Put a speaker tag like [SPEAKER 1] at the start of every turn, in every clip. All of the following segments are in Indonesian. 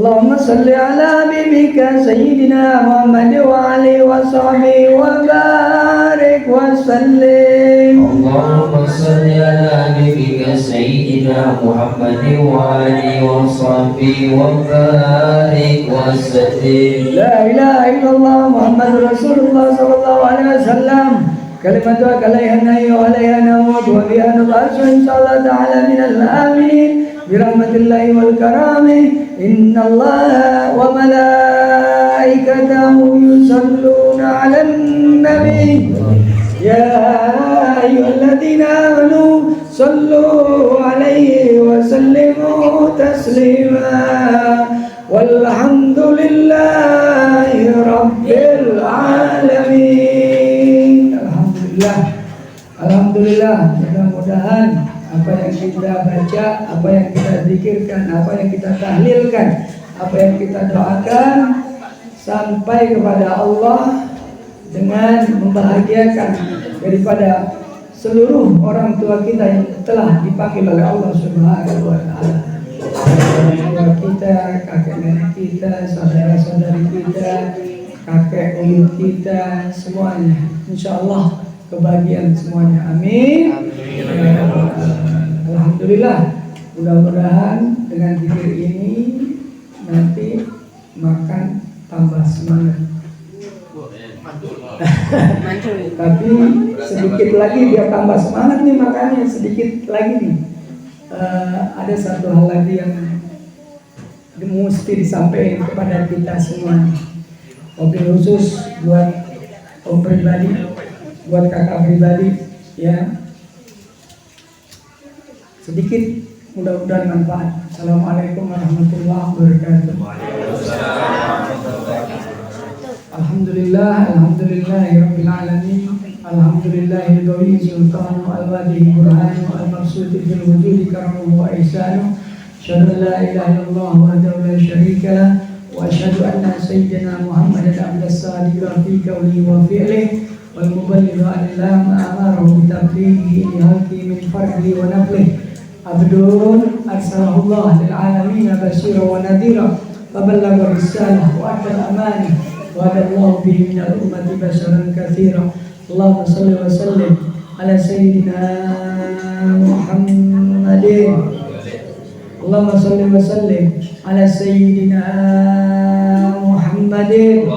[SPEAKER 1] اللهم صل على حبيبك سيدنا محمد وعلى وصحبه وبارك وسلم.
[SPEAKER 2] اللهم صل على حبيبك سيدنا محمد وعلى وصحبه وبارك وسلم.
[SPEAKER 1] لا إله إلا الله محمد رسول الله صلى الله عليه وسلم. كلمة عليها النهي وعليها نموت وبها نبعث إن شاء الله تعالى من الآمنين برحمة الله والكرام. إن الله وملائكته يصلون على النبي يا أيها الذين آمنوا صلوا عليه وسلموا تسليما والحمد لله رب العالمين. Alhamdulillah, mudah-mudahan apa yang kita baca, apa yang kita zikirkan, apa yang kita tahlilkan, apa yang kita doakan sampai kepada Allah dengan membahagiakan daripada seluruh orang tua kita yang telah dipanggil oleh Allah Subhanahu wa taala. Orang tua kita, kakek nenek kita, saudara-saudari kita, kakek buyut kita, semuanya insyaallah kebahagiaan semuanya. Amin. Alhamdulillah. Mudah-mudahan dengan zikir ini nanti makan tambah semangat. Tapi sedikit lagi biar tambah semangat nih makannya, sedikit lagi nih. Ada satu hal lagi yang mesti disampaikan kepada kita semua. Wabil khusus buat om pribadi, buat kakak pribadi, ya. Sedikit mudah-mudahan manfaat. Assalamualaikum warahmatullahi wabarakatuh. Alhamdulillah, alhamdulillahirabbil alamin. Alhamdulillahil sultanu al-wadihi burhanu al-maqsudi fil wujudi karamuhu wa ihsanu. Asyhadu an la ilaha illallah wahdahu la syarika lah wa asyhadu anna sayyidina Muhammadan abdas sadiqa fi qawlihi wa fi'lihi wal muballighu anillah ma amarahu bi tablighi li halqi min fardhi wa naflihi. Abdun arsalahullah lil alamin basyira wa nadhira faballagha risalah wa adda al-amanah wa adallahu bihi min al-ummati basharan katsira. Allahumma shalli wa sallim ala sayyidina Muhammadin. Allahumma shalli wa sallim ala sayyidina Muhammadin.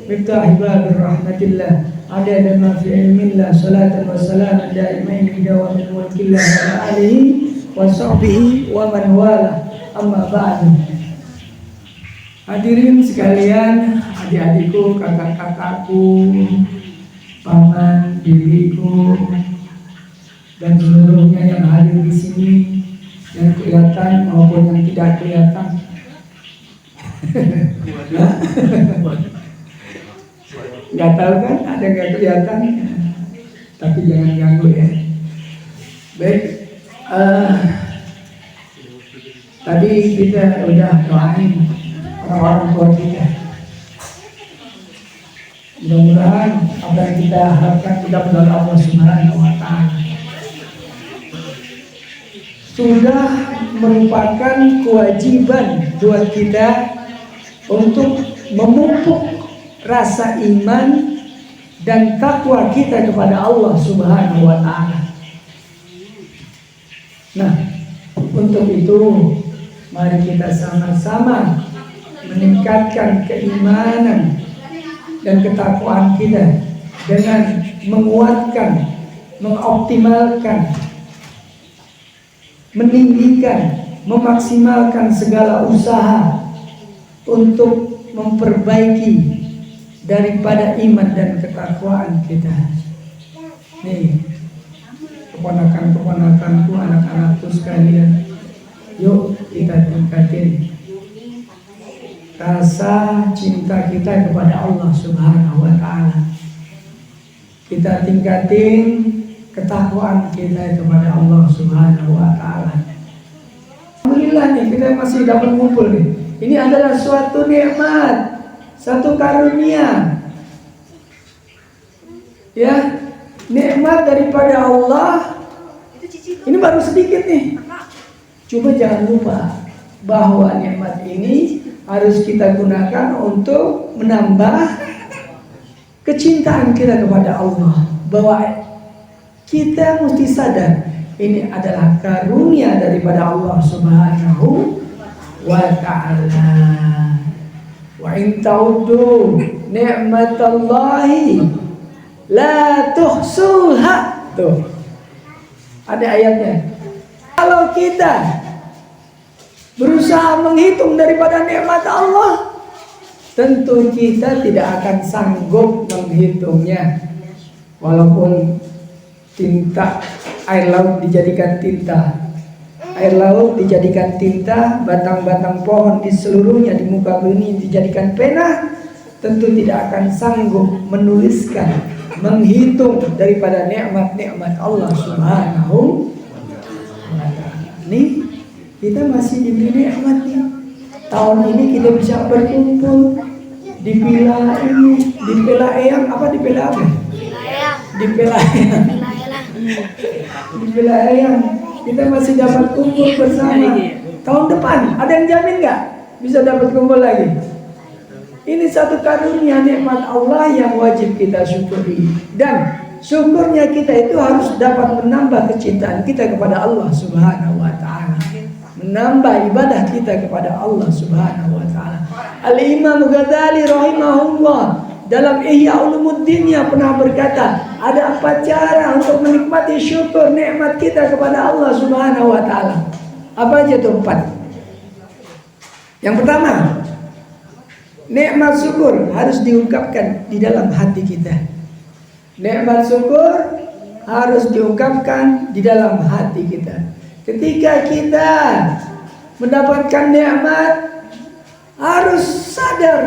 [SPEAKER 1] Miftah ibadar rahmatillah adada ma fi ilmillah salatan wa salaman daimain bidawamil mulkillah wa alihi wa sahbihi wa man wala amma ba'du. Hadirin sekalian, adik-adikku, kakak-kakakku, paman, bibiku, dan seluruhnya yang hadir di sini, yang kelihatan maupun yang tidak kelihatan. Nggak tahu kan, ada nggak kelihatan, tapi jangan ganggu ya. Baik, tadi kita udah doain orang-orang tua kita. Mudah-mudahan apa yang kita harapkan tidak benar Allah Subhanahu wa taala. Sudah merupakan kewajiban buat kita untuk memupuk rasa iman dan takwa kita kepada Allah Subhanahu wa taala. Nah, untuk itu mari kita sama-sama meningkatkan keimanan dan ketakwaan kita dengan menguatkan, mengoptimalkan, meninggikan, memaksimalkan segala usaha untuk memperbaiki daripada iman dan ketakwaan kita. Nih, keponakan-keponakanku, anak-anakku sekalian, yuk kita tingkatin rasa cinta kita kepada Allah Subhanahu wa taala. Kita tingkatin ketakwaan kita kepada Allah Subhanahu wa taala. Alhamdulillah nih kita masih dapat ngumpul nih. Ini adalah suatu nikmat, satu karunia. Ya, nikmat daripada Allah. Ini baru sedikit nih. Cuma jangan lupa bahwa nikmat ini harus kita gunakan untuk menambah kecintaan kita kepada Allah, bahwa kita mesti sadar ini adalah karunia daripada Allah Subhanahu wa ta'ala. Wa in ta'uddu ni'matallahi la tuhsuha. Tuh, ada ayatnya. Kalau kita berusaha menghitung daripada nikmat Allah, tentu kita tidak akan sanggup menghitungnya. Walaupun tinta air laut dijadikan tinta, air laut dijadikan tinta, batang-batang pohon di seluruhnya di muka bumi dijadikan pena, tentu tidak akan sanggup menuliskan, menghitung daripada nikmat-nikmat Allah Subhanahu wa ta'ala. Nih, kita masih diberi nikmat nih. Tahun ini kita bisa berkumpul di villa ini, di villa Eyang, apa di villa apa? Di villa Eyang. Di villa Eyang kita masih dapat kumpul bersama. Tahun depan ada yang jamin nggak bisa dapat kumpul lagi? Ini satu karunia nikmat Allah yang wajib kita syukuri, dan syukurnya kita itu harus dapat menambah kecintaan kita kepada Allah Subhanahu wa ta'ala, menambah ibadah kita kepada Allah Subhanahu wa ta'ala. Al-Imam Ghazali rahimahullah dalam Ihya Ulumuddinnya pernah berkata, ada 4 cara untuk menikmati syukur nikmat kita kepada Allah Subhanahu wa ta'ala. Apa aja tuh 4? Yang pertama, nikmat syukur harus diungkapkan di dalam hati kita. Nikmat syukur harus diungkapkan di dalam hati kita. Ketika kita mendapatkan nikmat, harus sadar,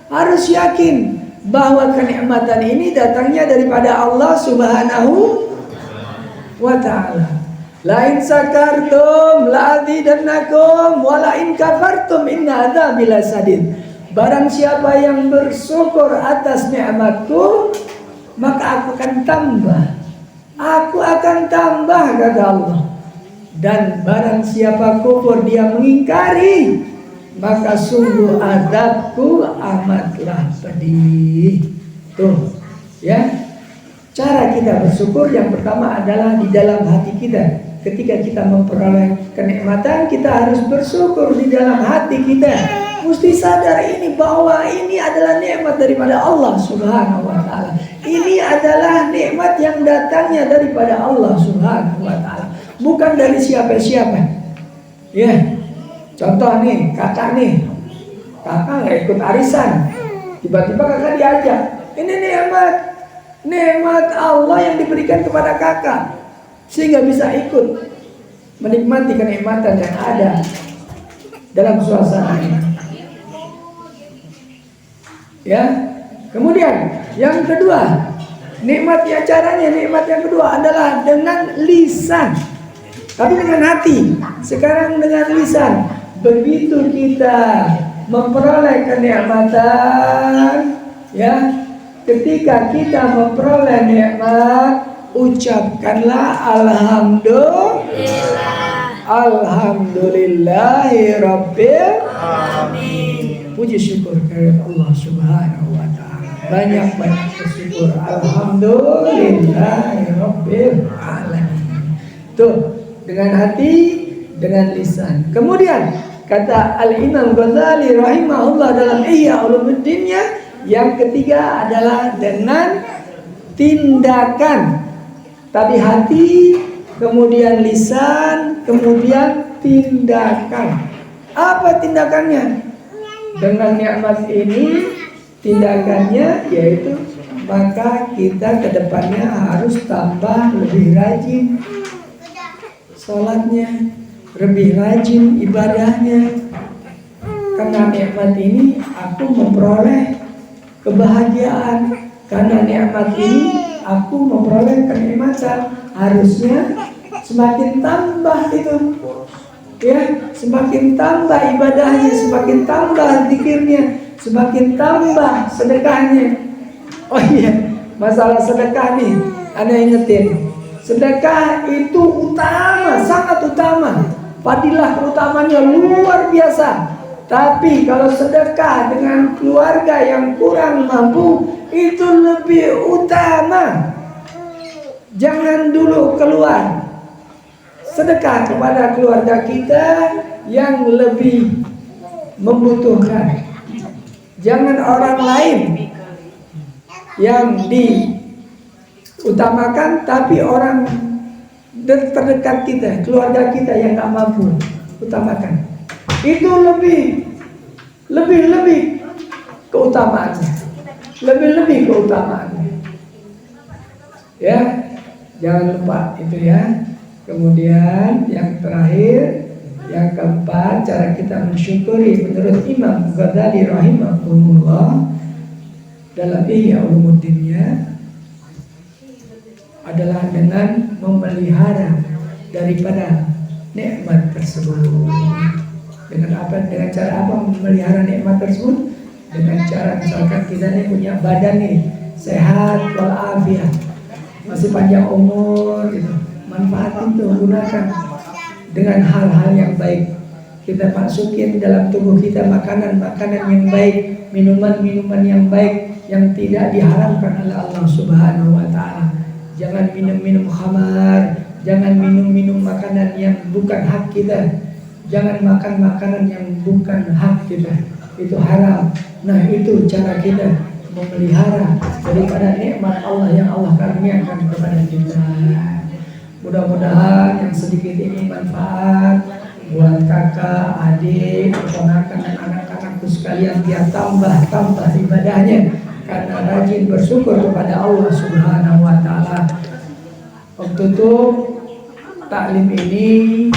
[SPEAKER 1] harus yakin bahwa kenikmatan ini datangnya daripada Allah Subhanahu wa ta'ala. La in sakartum la azidannakum wa la in kafartum inna adzabi lasadid. Barang siapa yang bersyukur atas nikmatku, maka aku akan tambah. Aku akan tambah, kata Allah. Dan barang siapa kufur, dia mengingkari, maka sungguh azabku amatlah pedih. Tuh, ya. Cara kita bersyukur yang pertama adalah di dalam hati kita. Ketika kita memperoleh kenikmatan, kita harus bersyukur di dalam hati kita. Mesti sadar ini bahwa ini adalah nikmat daripada Allah Subhanahu wa ta'ala. Ini adalah nikmat yang datangnya daripada Allah Subhanahu wa ta'ala, bukan dari siapa-siapa. Ya. Contoh nih, kakak nggak ikut arisan, tiba-tiba kakak diajak. Ini nikmat Allah yang diberikan kepada kakak, sehingga bisa ikut menikmati kenikmatan yang ada dalam suasana ini. Ya. Kemudian yang kedua, nikmat yang kedua adalah dengan lisan, tapi dengan hati. Sekarang dengan lisan. Begitu kita memperoleh kenikmatan, ya, ketika kita memperoleh nikmat, ucapkanlah alhamdulillahirabbil alamin. Puji syukur kepada Allah Subhanahu wa ta'ala. Banyak-banyak bersyukur. Alhamdulillahirabbil alamin. Tuh, dengan hati, dengan lisan. Kemudian kata Al-Imam Ghazali rahimahullah dalam Ihya Ulumuddinnya, yang ketiga adalah dengan tindakan. Tadi hati, kemudian lisan, kemudian tindakan. Apa tindakannya? Dengan nikmat ini, tindakannya yaitu maka kita kedepannya harus tambah lebih rajin sholatnya, lebih rajin ibadahnya. Karena nikmat ini aku memperoleh kebahagiaan. Karena nikmat ini aku memperoleh kenikmatan. Harusnya semakin tambah itu, ya, semakin tambah ibadahnya, semakin tambah zikirnya, semakin tambah sedekahnya. Oh iya, masalah sedekah nih, Anda ingetin. Sedekah itu utama, sangat utama. fadilah keutamanya luar biasa. Tapi kalau sedekah dengan keluarga yang kurang mampu itu lebih utama. Jangan dulu keluar, sedekah kepada keluarga kita yang lebih membutuhkan. Jangan orang lain yang diutamakan, tapi orang terdekat kita, keluarga kita yang gak mampu utamakan. Itu lebih keutamaannya, lebih keutamaannya. Ya, jangan lupa itu ya. Kemudian yang terakhir, yang keempat, cara kita mensyukuri menurut Imam Ghazali rahimahullah dalam Ihya Ulumuddinnya adalah dengan memelihara daripada nikmat tersebut. Dengan apa? Dengan cara apa memelihara nikmat tersebut? Dengan cara misalkan kita nih punya badan nih sehat walafiat, masih panjang umur gitu. Manfaatin tuh, gunakan dengan hal-hal yang baik. Kita masukin dalam tubuh kita makanan-makanan yang baik, minuman-minuman yang baik yang tidak diharamkan oleh Allah Subhanahu wa taala. Jangan minum-minum khamar, jangan minum-minum makanan yang bukan hak kita. Jangan makan makanan yang bukan hak kita, itu haram. Nah, itu cara kita memelihara daripada nikmat Allah yang Allah karuniakan kepada kita. Mudah-mudahan yang sedikit ini manfaat buat kakak, adik, keponakan dan anak-anakku sekalian, biar tambah ibadahnya karena rajin bersyukur kepada Allah Subhanahu wa taala. Untuk taklim ini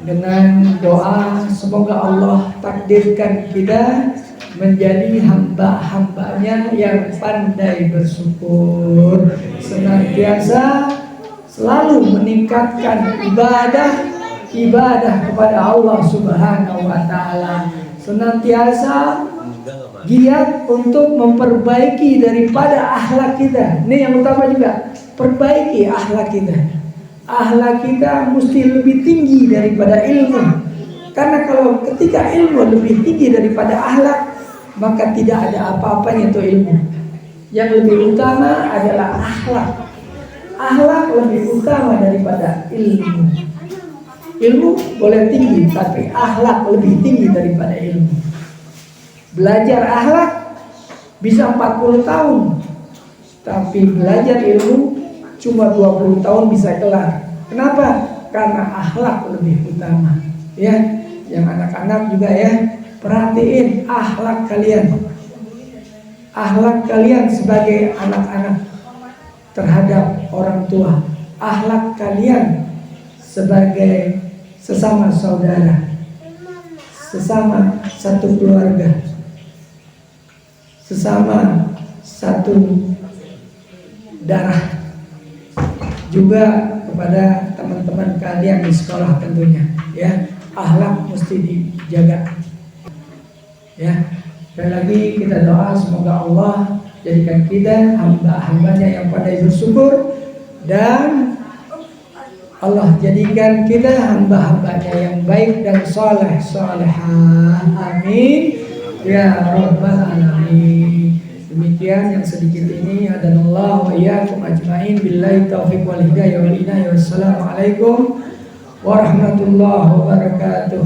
[SPEAKER 1] dengan doa semoga Allah takdirkan kita menjadi hamba-hambanya yang pandai bersyukur, senantiasa selalu meningkatkan ibadah kepada Allah Subhanahu wa taala, senantiasa giat untuk memperbaiki daripada akhlak kita. Ini yang utama juga, perbaiki akhlak kita. Akhlak kita mesti lebih tinggi daripada ilmu. Karena kalau ketika ilmu lebih tinggi daripada akhlak, maka tidak ada apa-apanya itu ilmu. Yang lebih utama adalah akhlak. Akhlak lebih utama daripada ilmu. Ilmu boleh tinggi, tapi akhlak lebih tinggi daripada ilmu. Belajar akhlak bisa 40 tahun, tapi belajar ilmu cuma 20 tahun bisa kelar. Kenapa? Karena akhlak lebih utama. Ya, yang anak-anak juga ya, perhatiin akhlak kalian. Akhlak kalian sebagai anak-anak terhadap orang tua. Akhlak kalian sebagai sesama saudara, sesama satu keluarga, sesama satu darah. Juga kepada teman-teman kalian di sekolah tentunya, ya, akhlak mesti dijaga. Ya, sekali lagi kita doa semoga Allah jadikan kita hamba-hambanya yang pandai bersyukur, dan Allah jadikan kita hamba-hambanya yang baik dan soleh-solehah. Amin ya rabbal alamin. Demikian yang sedikit ini, hadanallahu wa iyyakum ajmain, billahi taufiq wal hidayah wal inayah. Wassalamualaikum warahmatullahi wabarakatuh.